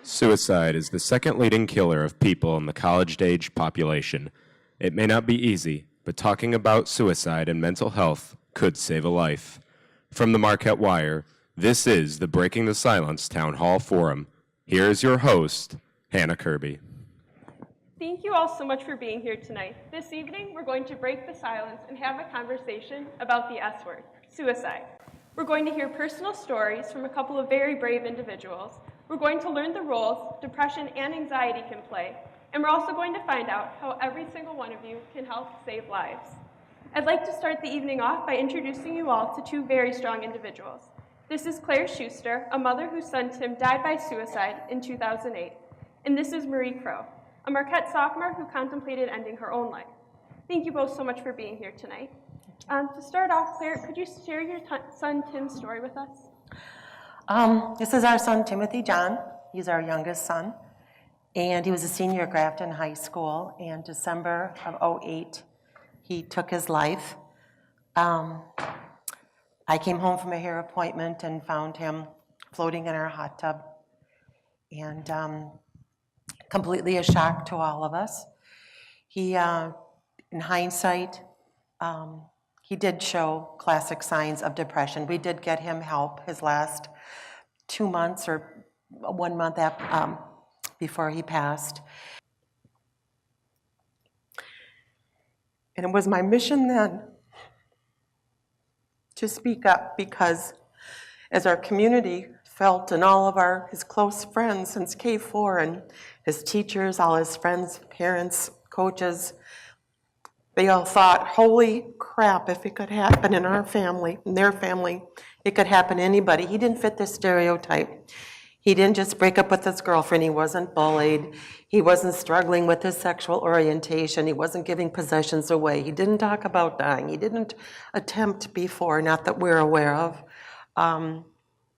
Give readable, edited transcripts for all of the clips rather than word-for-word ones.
Suicide is the second leading killer of people in the college-age population. It may not be easy, but talking about suicide and mental health could save a life. From the Marquette Wire, this is the Breaking the Silence Town Hall Forum. Here is your host, Hannah Kirby. Thank you all so much for being here tonight. This evening, we're going to break the silence and have a conversation about the S word, suicide. We're going to hear personal stories from a couple of very brave individuals. We're going to learn the roles depression and anxiety can play, and we're also going to find out how every single one of you can help save lives. I'd like to start the evening off by introducing you all to two very strong individuals. This is Claire Schuster, a mother whose son Tim died by suicide in 2008, and this is Marie Crow, a Marquette sophomore who contemplated ending her own life. Thank you both so much for being here tonight. To start off, Claire, could you share your son Tim's story with us? This is our son, Timothy John. He's our youngest son, and he was a senior at Grafton High School, and December of '08, he took his life. I came home from a hair appointment and found him floating in our hot tub, and completely a shock to all of us. He, in hindsight, he did show classic signs of depression. We did get him help his last 2 months or 1 month before he passed. And it was my mission then to speak up, because as our community felt, and all of his close friends since K4, and his teachers, all his friends, parents, coaches, they all thought, holy crap, if it could happen in our family, in their family, it could happen to anybody. He didn't fit the stereotype. He didn't just break up with his girlfriend. He wasn't bullied. He wasn't struggling with his sexual orientation. He wasn't giving possessions away. He didn't talk about dying. He didn't attempt before, not that we're aware of.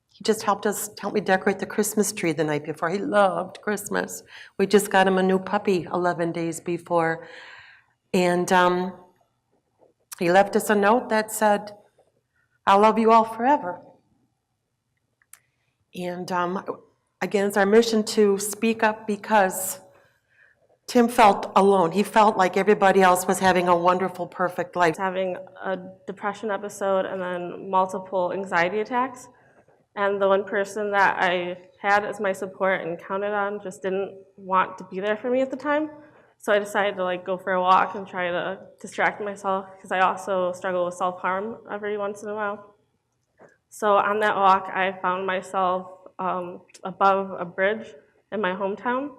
He just helped me decorate the Christmas tree the night before. He loved Christmas. We just got him a new puppy 11 days before. And he left us a note that said, "I love you all forever." And again, it's our mission to speak up, because Tim felt alone. He felt like everybody else was having a wonderful, perfect life. Having a depression episode and then multiple anxiety attacks. And the one person that I had as my support and counted on just didn't want to be there for me at the time. So I decided to go for a walk and try to distract myself, because I also struggle with self-harm every once in a while. So on that walk, I found myself above a bridge in my hometown,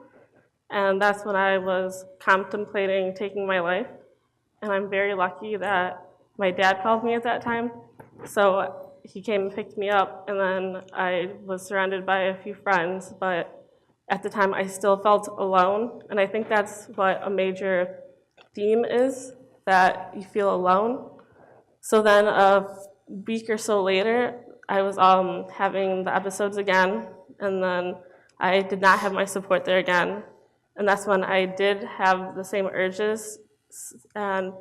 and that's when I was contemplating taking my life. And I'm very lucky that my dad called me at that time. So he came and picked me up, and then I was surrounded by a few friends, but at the time I still felt alone, and I think that's what a major theme is, that you feel alone. So then a week or so later, I was having the episodes again, and then I did not have my support there again, and that's when I did have the same urges, and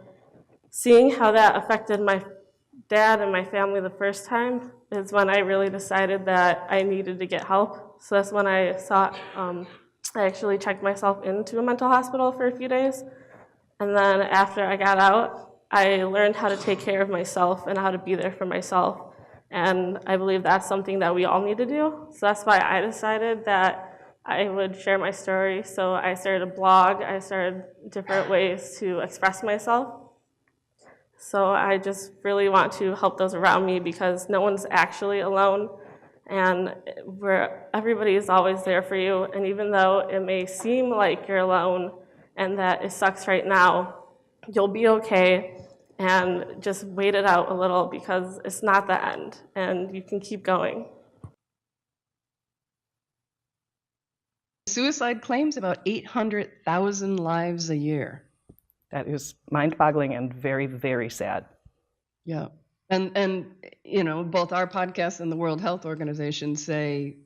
seeing how that affected my dad and my family the first time is when I really decided that I needed to get help. So that's when I actually checked myself into a mental hospital for a few days. And then after I got out, I learned how to take care of myself and how to be there for myself. And I believe that's something that we all need to do. So that's why I decided that I would share my story. So I started a blog. I started different ways to express myself. So I just really want to help those around me, because no one's actually alone, and everybody is always there for you. And even though it may seem like you're alone and that it sucks right now, you'll be okay, and just wait it out a little, because it's not the end, and you can keep going. Suicide claims about 800,000 lives a year. That is mind-boggling and very, very sad. Yeah. And both our podcast and the World Health Organization say,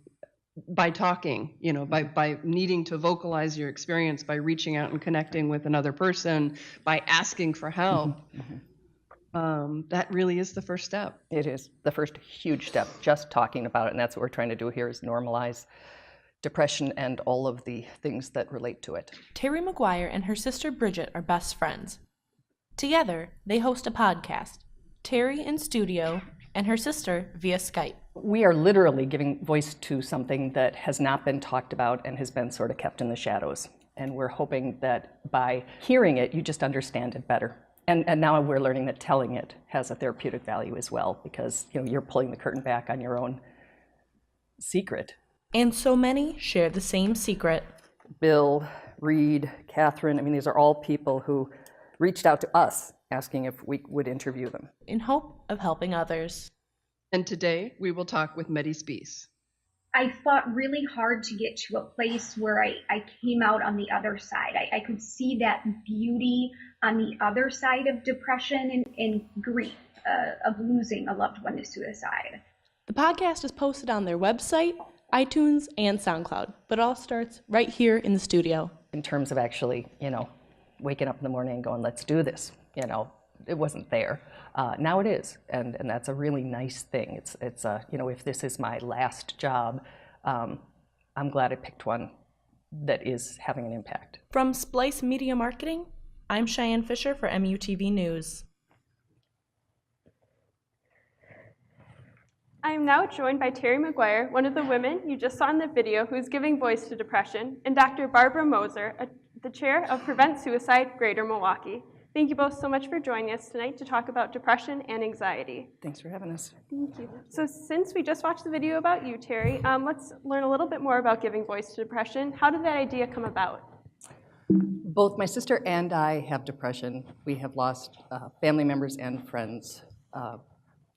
by talking, by needing to vocalize your experience, by reaching out and connecting with another person, by asking for help, that really is the first step. It is the first huge step, just talking about it, and that's what we're trying to do here, is normalize depression and all of the things that relate to it. Terry McGuire and her sister Bridget are best friends. Together, they host a podcast, Terry in studio and her sister via Skype. We are literally giving voice to something that has not been talked about and has been sort of kept in the shadows. And we're hoping that by hearing it, you just understand it better. And now we're learning that telling it has a therapeutic value as well, because you're pulling the curtain back on your own secret. And so many share the same secret. Bill, Reed, Catherine, these are all people who reached out to us asking if we would interview them. In hope of helping others. And today we will talk with Medi Spees. I fought really hard to get to a place where I came out on the other side. I could see that beauty on the other side of depression and grief of losing a loved one to suicide. The podcast is posted on their website, iTunes, and SoundCloud, but it all starts right here in the studio. In terms of actually, waking up in the morning and going, let's do this, it wasn't there. Now it is, and that's a really nice thing. It's if this is my last job, I'm glad I picked one that is having an impact. From Splice Media Marketing, I'm Cheyenne Fisher for MUTV News. I am now joined by Terry McGuire, one of the women you just saw in the video who's giving voice to depression, and Dr. Barbara Moser, the chair of Prevent Suicide Greater Milwaukee. Thank you both so much for joining us tonight to talk about depression and anxiety. Thanks for having us. Thank you. So since we just watched the video about you, Terry, let's learn a little bit more about giving voice to depression. How did that idea come about? Both my sister and I have depression. We have lost family members and friends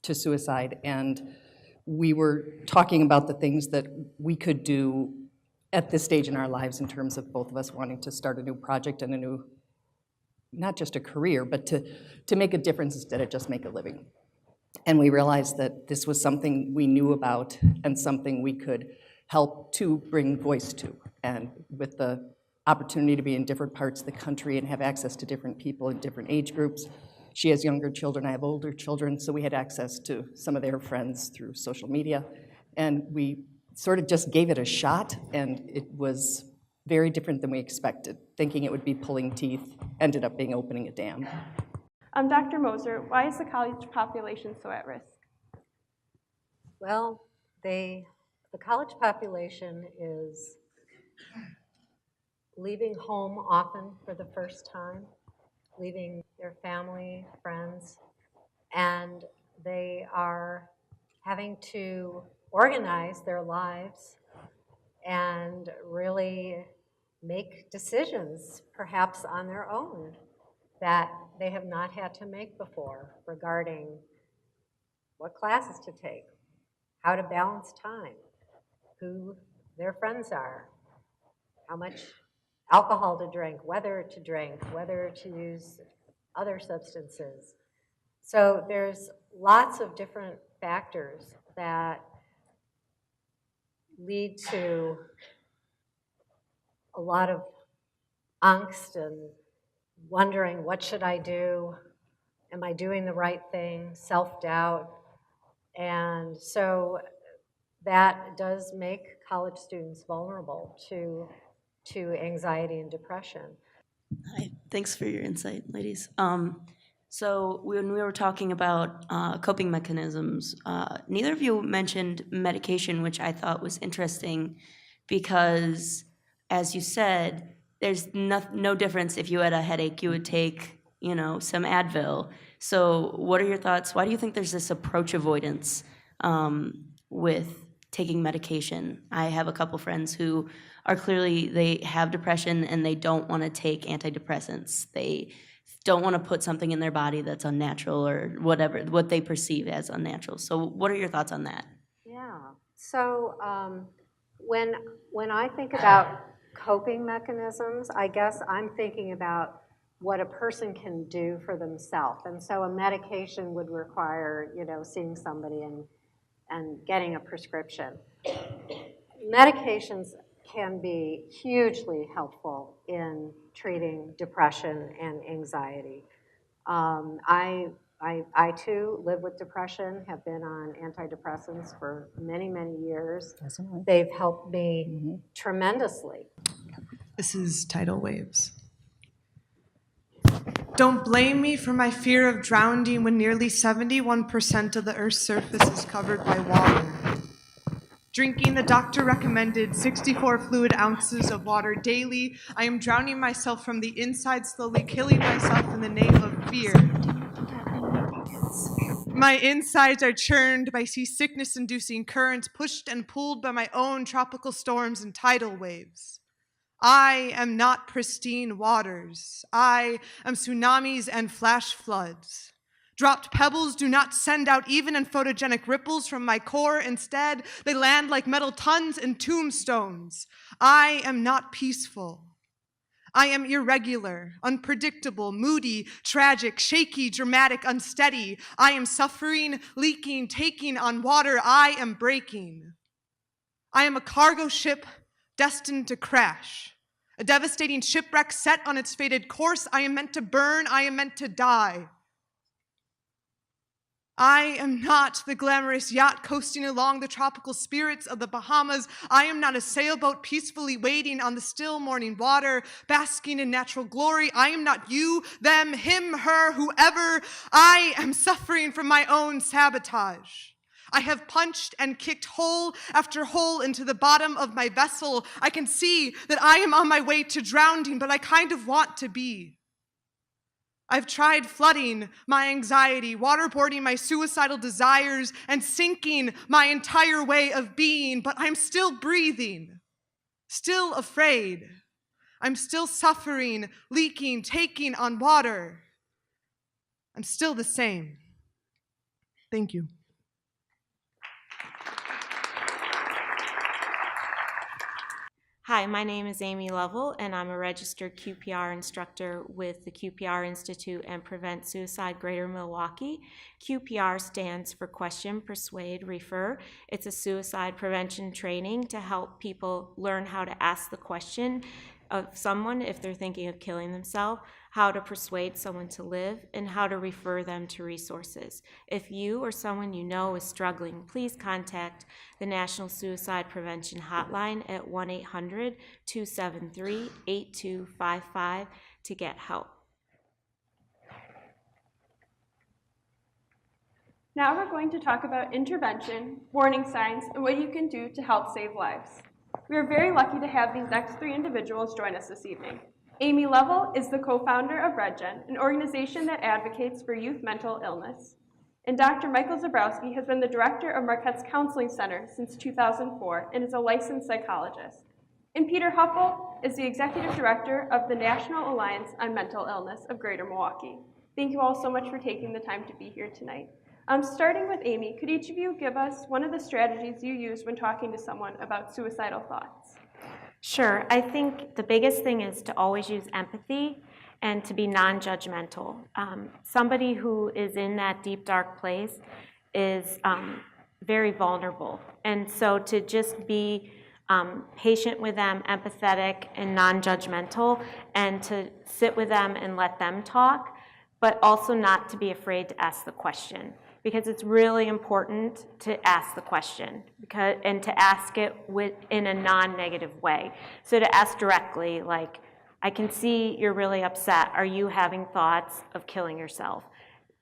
to suicide, and we were talking about the things that we could do at this stage in our lives in terms of both of us wanting to start a new project and a new, not just a career, but to make a difference instead of just make a living. And we realized that this was something we knew about and something we could help to bring voice to. And with the opportunity to be in different parts of the country and have access to different people in different age groups. She has younger children, I have older children, so we had access to some of their friends through social media. And we sort of just gave it a shot, and it was very different than we expected. Thinking it would be pulling teeth, ended up being opening a dam. Dr. Moser, why is the college population so at risk? Well, the college population is leaving home often for the first time, leaving their family, friends, and they are having to organize their lives and really make decisions, perhaps on their own, that they have not had to make before regarding what classes to take, how to balance time, who their friends are, how much alcohol to drink, whether to use other substances. So there's lots of different factors that lead to a lot of angst and wondering, what should I do? Am I doing the right thing? Self-doubt. And so that does make college students vulnerable to anxiety and depression. Hi, thanks for your insight, ladies. So when we were talking about coping mechanisms, neither of you mentioned medication, which I thought was interesting because, as you said, there's no difference if you had a headache, you would take, some Advil. So what are your thoughts? Why do you think there's this approach avoidance with taking medication? I have a couple friends who are clearly, they have depression and they don't want to take antidepressants. They don't want to put something in their body that's unnatural or whatever, what they perceive as unnatural. So what are your thoughts on that? Yeah, so when I think about coping mechanisms, I guess I'm thinking about what a person can do for themselves. And so a medication would require, seeing somebody and getting a prescription. Medications can be hugely helpful in treating depression and anxiety. I I too live with depression, have been on antidepressants for many, many years. They've helped me tremendously. This is Tidal Waves. Don't blame me for my fear of drowning when nearly 71% of the Earth's surface is covered by water. Drinking the doctor-recommended 64 fluid ounces of water daily, I am drowning myself from the inside, slowly killing myself in the name of fear. My insides are churned by seasickness-inducing currents, pushed and pulled by my own tropical storms and tidal waves. I am not pristine waters. I am tsunamis and flash floods. Dropped pebbles do not send out even in photogenic ripples from my core. Instead, they land like metal tons and tombstones. I am not peaceful. I am irregular, unpredictable, moody, tragic, shaky, dramatic, unsteady. I am suffering, leaking, taking on water. I am breaking. I am a cargo ship destined to crash. A devastating shipwreck set on its fated course. I am meant to burn. I am meant to die. I am not the glamorous yacht coasting along the tropical spirits of the Bahamas. I am not a sailboat peacefully waiting on the still morning water, basking in natural glory. I am not you, them, him, her, whoever. I am suffering from my own sabotage. I have punched and kicked hole after hole into the bottom of my vessel. I can see that I am on my way to drowning, but I kind of want to be. I've tried flooding my anxiety, waterboarding my suicidal desires, and sinking my entire way of being, but I'm still breathing, still afraid. I'm still suffering, leaking, taking on water. I'm still the same. Thank you. Hi, my name is Amy Lovell, and I'm a registered QPR instructor with the QPR Institute and Prevent Suicide Greater Milwaukee. QPR stands for Question, Persuade, Refer. It's a suicide prevention training to help people learn how to ask the question of someone if they're thinking of killing themselves, how to persuade someone to live, and how to refer them to resources. If you or someone you know is struggling, please contact the National Suicide Prevention Hotline at 1-800-273-8255 to get help. Now we're going to talk about intervention, warning signs, and what you can do to help save lives. We are very lucky to have these next three individuals join us this evening. Amy Lovell is the co-founder of RedGen, an organization that advocates for youth mental illness. And Dr. Michael Zabrowski has been the director of Marquette's Counseling Center since 2004 and is a licensed psychologist. And Peter Huffel is the executive director of the National Alliance on Mental Illness of Greater Milwaukee. Thank you all so much for taking the time to be here tonight. Starting with Amy, could each of you give us one of the strategies you use when talking to someone about suicidal thoughts? Sure. I think the biggest thing is to always use empathy and to be non-judgmental. Somebody who is in that deep, dark place is very vulnerable. And so to just be patient with them, empathetic and non-judgmental, and to sit with them and let them talk, but also not to be afraid to ask the question. Because it's really important to ask the question and to ask it in a non-negative way. So to ask directly, like, I can see you're really upset. Are you having thoughts of killing yourself?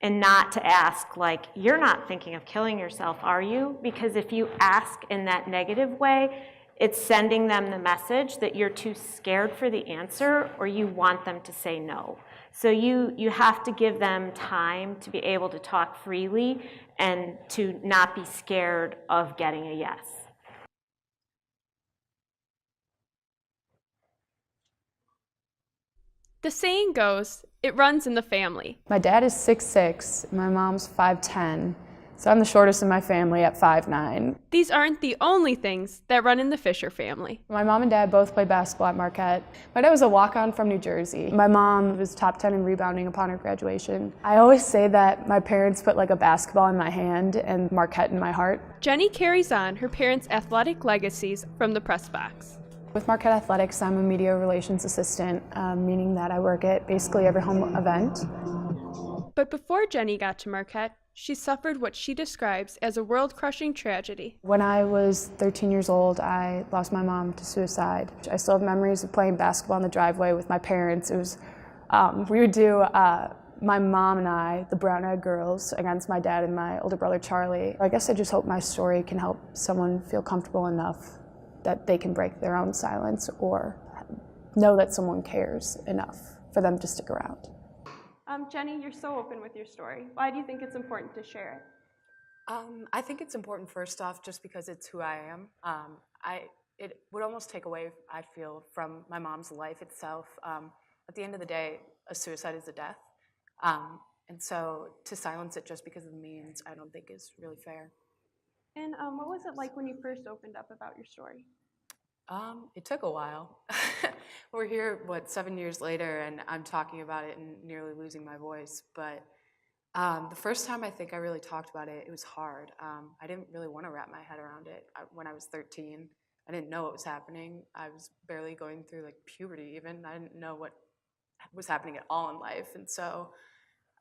And not to ask, like, you're not thinking of killing yourself, are you? Because if you ask in that negative way, it's sending them the message that you're too scared for the answer or you want them to say no. So you have to give them time to be able to talk freely and to not be scared of getting a yes. The saying goes, it runs in the family. My dad is 6'6", my mom's 5'10", so I'm the shortest in my family at 5'9". These aren't the only things that run in the Fisher family. My mom and dad both play basketball at Marquette. My dad was a walk-on from New Jersey. My mom was top 10 in rebounding upon her graduation. I always say that my parents put like a basketball in my hand and Marquette in my heart. Jenny carries on her parents' athletic legacies from the press box. With Marquette Athletics, I'm a media relations assistant, meaning that I work at basically every home event. But before Jenny got to Marquette, she suffered what she describes as a world-crushing tragedy. When I was 13 years old, I lost my mom to suicide. I still have memories of playing basketball in the driveway with my parents. It was, we would do, my mom and I, the Brown Eyed Girls, against my dad and my older brother Charlie. I guess I just hope my story can help someone feel comfortable enough that they can break their own silence or know that someone cares enough for them to stick around. Jenny, you're so open with your story. Why do you think it's important to share it? I think it's important, first off, just because it's who I am. It would almost take away, I feel, from my mom's life itself. At the end of the day, a suicide is a death. And so to silence it just because of the means, I don't think is really fair. And what was it like when you first opened up about your story? It took a while. We're here, 7 years later, and I'm talking about it and nearly losing my voice. But the first time I think I really talked about it, it was hard. I didn't really want to wrap my head around it. When I was 13, I didn't know what was happening. I was barely going through puberty even. I didn't know what was happening at all in life. And so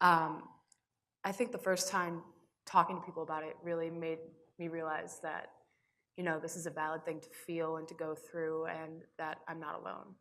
I think the first time talking to people about it really made me realize that, this is a valid thing to feel and to go through, and that I'm not alone.